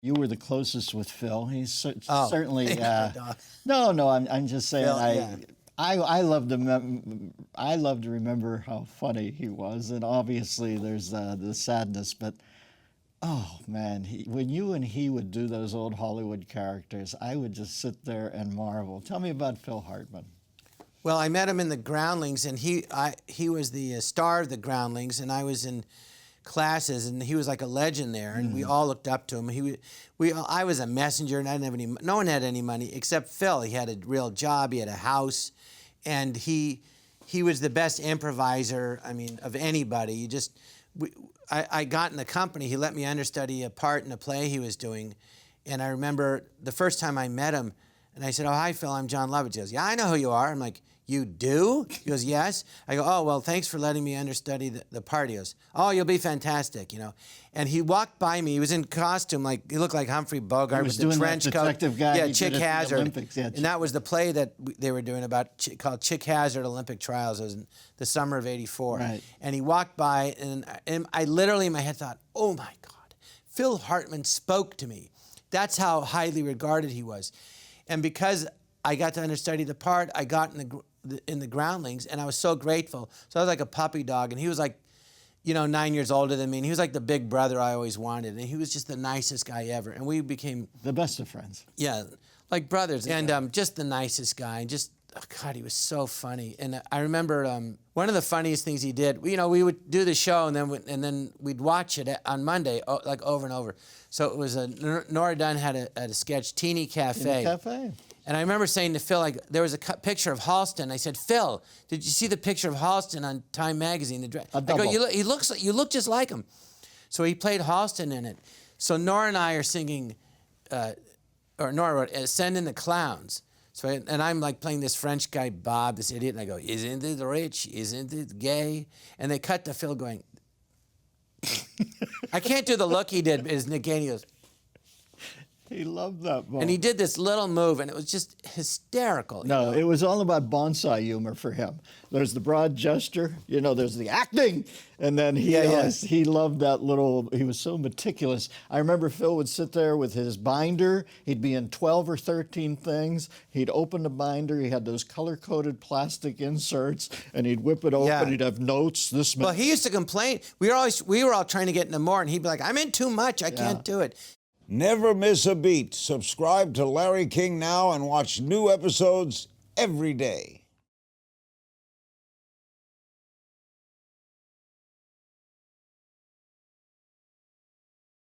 You were the closest with Phil. He's certainly. Yeah, No, I'm just saying. Phil, yeah. I love to I love to remember how funny he was, and obviously there's the sadness. But oh man, when you and he would do those old Hollywood characters, I would just sit there and marvel. Tell me about Phil Hartman. Well, I met him in the Groundlings, and he was the star of the Groundlings, and I was in classes, and he was like a legend there, and we all looked up to him. I was a messenger, and I didn't have any. No one had any money except Phil. He had a real job. He had a house, and he was the best improviser. I mean, of anybody. I got in the company. He let me understudy a part in a play he was doing, and I remember the first time I met him, and I said, "Oh, hi, Phil. I'm Jon Lovitz." He goes, "Yeah, I know who you are." I'm like, "You do?" He goes, "Yes." I go, "Oh, well, thanks for letting me understudy the part." He goes, "Oh, you'll be fantastic, you know." And he walked by me. He was in costume, like he looked like Humphrey Bogart with the trench coat. Detective guy. Yeah, Chick Hazard. Olympics. Yeah, and that was the play that they were doing called Chick Hazard Olympic Trials. It was in the summer of '84. Right. And he walked by, and I literally in my head thought, "Oh my God, Phil Hartman spoke to me." That's how highly regarded he was. And because I got to understudy the part, I got in the Groundlings, and I was so grateful. So I was like a puppy dog, and he was like, 9 years older than me, and he was like the big brother I always wanted, and he was just the nicest guy ever, and we became the best of friends. Yeah, like brothers, and just the nicest guy, and just, oh God, he was so funny. And I remember one of the funniest things he did. We would do the show, and then we'd watch it on Monday, like over and over. So it was Nora Dunn had a sketch, Teeny Cafe. Teeny Cafe. And I remember saying to Phil, like, there was a picture of Halston. I said, "Phil, did you see the picture of Halston on Time Magazine?" A double. I go, you look just like him. So he played Halston in it. So Nora and I are singing, or Nora wrote, "Send in the Clowns." So and I'm like playing this French guy, Bob, this idiot, and I go, "Isn't it rich? Isn't it gay?" And they cut to Phil going, I can't do the look he did, but his Nick Gainey goes, he loved that moment. and he did this little move, and it was just hysterical. No, it was all about bonsai humor for him. There's the broad gesture, there's the acting, and then he loved that little, he was so meticulous. I remember Phil would sit there with his binder. He'd be in 12 or 13 things. He'd open the binder. He had those color-coded plastic inserts, and he'd whip it open. Yeah. He'd have notes. Well, he used to complain. We were all trying to get into more, and he'd be like, "I'm in too much. I can't do it." Never miss a beat. Subscribe to Larry King now and watch new episodes every day.